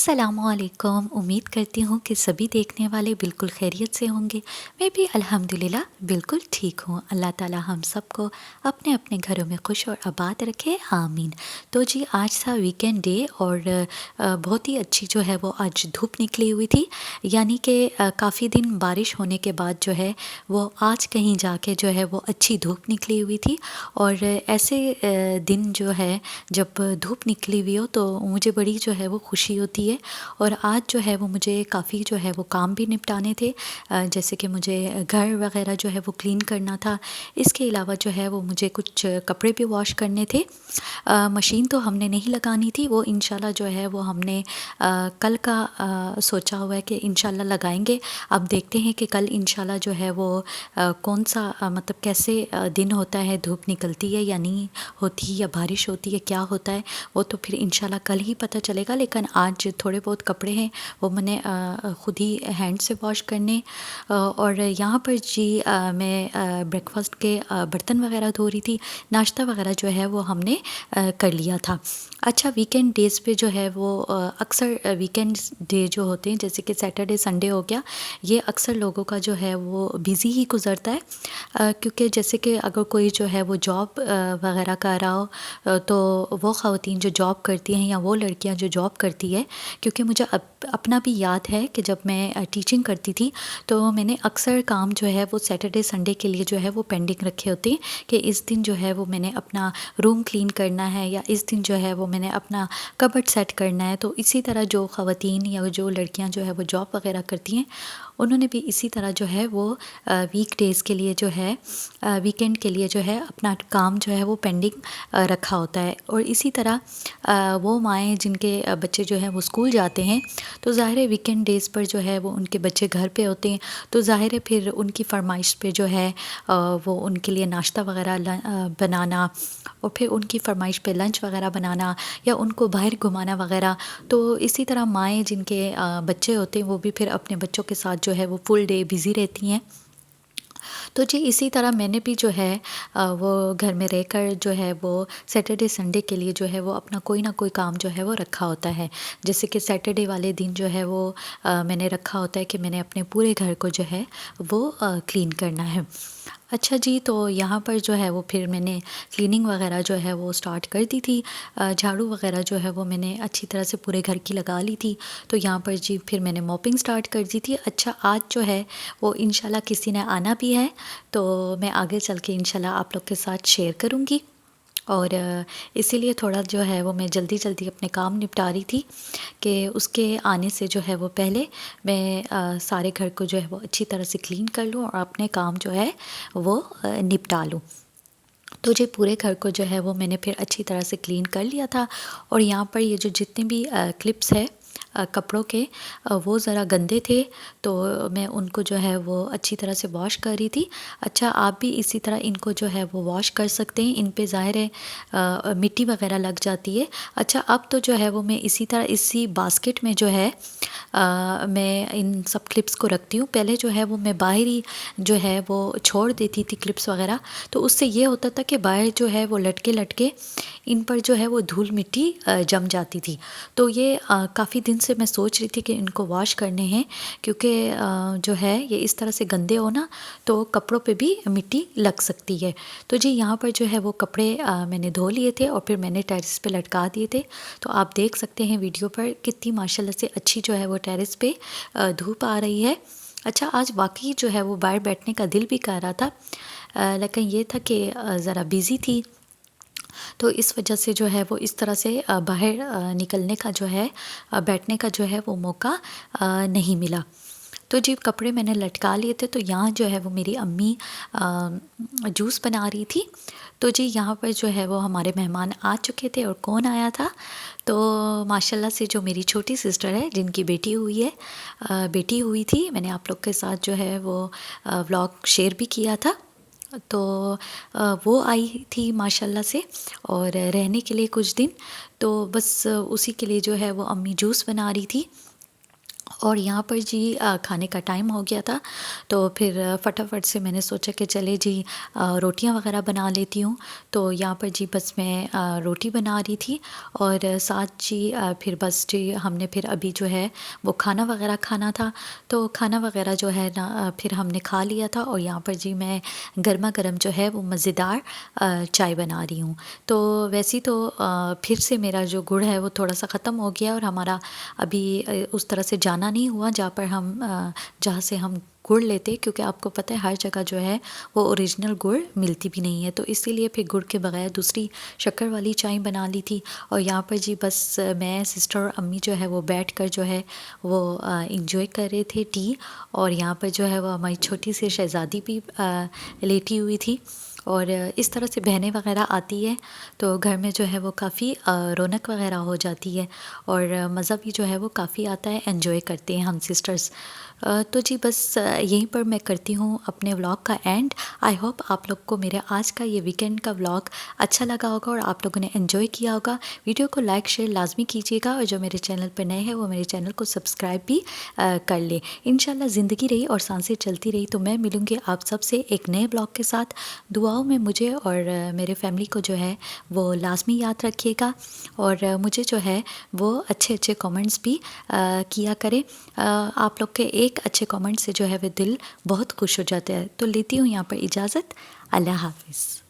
अस्सलामुअलैकुम। उम्मीद करती हूँ कि सभी देखने वाले बिल्कुल खैरियत से होंगे। मैं भी अल्हम्दुलिल्लाह बिल्कुल ठीक हूँ। अल्लाह ताला हम सबको अपने अपने घरों में खुश और आबाद रखे, आमीन। तो जी आज था वीकेंड डे और बहुत ही अच्छी जो है वो आज धूप निकली हुई थी, यानी कि काफ़ी दिन बारिश होने के बाद जो है वो आज कहीं जाके जो है वो अच्छी धूप निकली हुई थी। और ऐसे दिन जो है जब धूप निकली हुई हो तो मुझे बड़ी जो है वो खुशी होती है। और आज जो है वो मुझे काफ़ी जो है वो काम भी निपटाने थे, जैसे कि मुझे घर वगैरह जो है वो क्लीन करना था। इसके अलावा जो है वो मुझे कुछ कपड़े भी वॉश करने थे। मशीन तो हमने नहीं लगानी थी, वो इंशाल्लाह जो है वो हमने कल का सोचा हुआ है कि इंशाल्लाह लगाएंगे। अब देखते हैं कि कल इंशाल्लाह जो है वो कौन सा मतलब कैसे दिन होता है, धूप निकलती है या नहीं होती या बारिश होती है, क्या होता है वो तो फिर इंशाल्लाह कल ही पता चलेगा। लेकिन आज थोड़े बहुत कपड़े हैं वो मैंने ख़ुद ही हैंड से वॉश करने। और यहाँ पर जी मैं ब्रेकफास्ट के बर्तन वगैरह धो रही थी। नाश्ता वगैरह जो है वो हमने कर लिया था। अच्छा, वीकेंड डेज़ पे जो है वो अक्सर वीकेंड डे जो होते हैं जैसे कि सैटरडे संडे हो गया, ये अक्सर लोगों का जो है वो बिज़ी ही गुज़रता है। क्योंकि जैसे कि अगर कोई जो है वो जॉब वगैरह कर रहा हो, तो वो ख़वातीन जो जॉब करती हैं या वो लड़कियां जो जॉब करती है, क्योंकि मुझे अपना भी याद है कि जब मैं टीचिंग करती थी तो मैंने अक्सर काम जो है वो सैटरडे संडे के लिए जो है वो पेंडिंग रखे होते हैं कि इस दिन जो है वो मैंने अपना रूम क्लीन करना है या इस दिन जो है वो मैंने अपना कबर्ड सेट करना है। तो इसी तरह जो ख़वातीन या जो लड़कियां जो है वो जॉब वगैरह करती हैं, उन्होंने भी इसी तरह जो है वो वीक डेज़ के लिए जो है वीकेंड के लिए जो है अपना काम जो है वो पेंडिंग रखा होता है। और इसी तरह वो माएँ जिनके बच्चे जो हैं वो स्कूल जाते हैं, तो ज़ाहिर है वीकेंड डेज़ पर जो है वो उनके बच्चे घर पे होते हैं, तो ज़ाहिर है फिर उनकी फ़रमाइश पे जो है वो उनके लिए नाश्ता वगैरह बनाना और फिर उनकी फ़रमाइश पे लंच वगैरह बनाना या उनको बाहर घुमाना वगैरह। तो इसी तरह माएँ जिनके बच्चे होते हैं वो भी फिर अपने बच्चों के साथ जो है वो फुल डे बिज़ी रहती हैं। तो जी इसी तरह मैंने भी जो है वो घर में रहकर जो है वो सैटरडे संडे के लिए जो है वो अपना कोई ना कोई काम जो है वो रखा होता है। जैसे कि सैटरडे वाले दिन जो है वो मैंने रखा होता है कि मैंने अपने पूरे घर को जो है वो क्लीन करना है। अच्छा जी, तो यहाँ पर जो है वो फिर मैंने क्लीनिंग वगैरह जो है वो स्टार्ट कर दी थी। झाड़ू वगैरह जो है वो मैंने अच्छी तरह से पूरे घर की लगा ली थी। तो यहाँ पर जी फिर मैंने मॉपिंग स्टार्ट कर दी थी। अच्छा, आज जो है वो इंशाल्लाह किसी ने आना भी है, तो मैं आगे चल के इंशाल्लाह आप लोग के साथ शेयर करूँगी। और इसीलिए थोड़ा जो है वो मैं जल्दी-जल्दी अपने काम निपटा रही थी कि उसके आने से जो है वो पहले मैं सारे घर को जो है वो अच्छी तरह से क्लीन कर लूँ और अपने काम जो है वो निपटा लूँ। तो जी पूरे घर को जो है वो मैंने फिर अच्छी तरह से क्लीन कर लिया था। और यहाँ पर ये जो जितने भी क्लिप्स है कपड़ों के, वो ज़रा गंदे थे, तो मैं उनको जो है वो अच्छी तरह से वॉश कर रही थी। अच्छा, आप भी इसी तरह इनको जो है वो वॉश कर सकते हैं, इन पे ज़ाहिर है मिट्टी वगैरह लग जाती है। अच्छा, अब तो जो है वो मैं इसी तरह इसी बास्केट में जो है मैं इन सब क्लिप्स को रखती हूँ। पहले जो है वो मैं बाहर ही जो है वो छोड़ देती थी क्लिप्स वगैरह, तो उससे ये होता था कि बाहर जो है वो लटके लटके इन पर जो है वो धूल मिट्टी जम जाती थी। तो ये काफ़ी दिन से मैं सोच रही थी कि इनको वॉश करने हैं, क्योंकि जो है ये इस तरह से गंदे हो ना तो कपड़ों पे भी मिट्टी लग सकती है। तो जी यहाँ पर जो है वो कपड़े मैंने धो लिए थे और फिर मैंने टेरेस पे लटका दिए थे। तो आप देख सकते हैं वीडियो पर कितनी माशाल्लाह से अच्छी जो है वो टेरेस पे धूप आ रही है। अच्छा, आज वाकई जो है वो बाहर बैठने का दिल भी कर रहा था, लेकिन ये था कि ज़रा बिज़ी थी, तो इस वजह से जो है वो इस तरह से बाहर निकलने का जो है बैठने का जो है वो मौका नहीं मिला। तो जी कपड़े मैंने लटका लिए थे, तो यहाँ जो है वो मेरी अम्मी जूस बना रही थी। तो जी यहाँ पर जो है वो हमारे मेहमान आ चुके थे। और कौन आया था, तो माशाल्लाह से जो मेरी छोटी सिस्टर है जिनकी बेटी हुई थी, मैंने आप लोग के साथ जो है वो व्लॉग शेयर भी किया था। तो वो आई थी माशाल्लाह से और रहने के लिए कुछ दिन, तो बस उसी के लिए जो है वो अम्मी जूस बना रही थी। और यहाँ पर जी खाने का टाइम हो गया था, तो फिर फटाफट से मैंने सोचा कि चले जी रोटियां वगैरह बना लेती हूँ। तो यहाँ पर जी बस मैं रोटी बना रही थी और साथ जी फिर बस जी हमने फिर अभी जो है वो खाना वगैरह खाना था। तो खाना वगैरह जो है ना फिर हमने खा लिया था और यहाँ पर जी मैं गर्मा गर्म जो है वो मज़ेदार चाय बना रही हूँ। तो वैसे ही तो फिर से मेरा जो गुड़ है वो थोड़ा सा ख़त्म हो गया और हमारा अभी उस तरह से जाना नहीं हुआ जहाँ पर हम जहाँ से हम गुड़ लेते, क्योंकि आपको पता है हर जगह जो है वो ओरिजिनल गुड़ मिलती भी नहीं है। तो इसीलिए फिर गुड़ के बगैर दूसरी शक्कर वाली चाय बना ली थी। और यहाँ पर जी बस मैं सिस्टर और अम्मी जो है वो बैठ कर जो है वो इंजॉय कर रहे थे टी। और यहाँ पर जो है वो हमारी छोटी सी शहज़ादी भी लेटी हुई थी। और इस तरह से बहनें वगैरह आती है तो घर में जो है वो काफ़ी रौनक वगैरह हो जाती है और मज़ा भी जो है वो काफ़ी आता है, एंजॉय करते हैं हम सिस्टर्स। तो जी बस यहीं पर मैं करती हूँ अपने व्लॉग का एंड। आई होप आप लोग को मेरे आज का ये वीकेंड का व्लॉग अच्छा लगा होगा और आप लोगों ने एंजॉय किया होगा। वीडियो को लाइक शेयर लाजमी कीजिएगा और जो मेरे चैनल पर नए हैं वो मेरे चैनल को सब्सक्राइब भी कर ले। इंशाल्लाह ज़िंदगी रही और सांसें चलती रही तो मैं मिलूँगी आप सबसे एक नए ब्लॉग के साथ। दुआओं में मुझे और मेरे फैमिली को जो है वो लाजमी याद रखिएगा और मुझे जो है वो अच्छे अच्छे कमेंट्स भी किया करें। आप लोग के एक अच्छे कमेंट से जो है वो दिल बहुत खुश हो जाता है। तो लेती हूँ यहाँ पर इजाज़त। अल्लाह हाफ़िज़।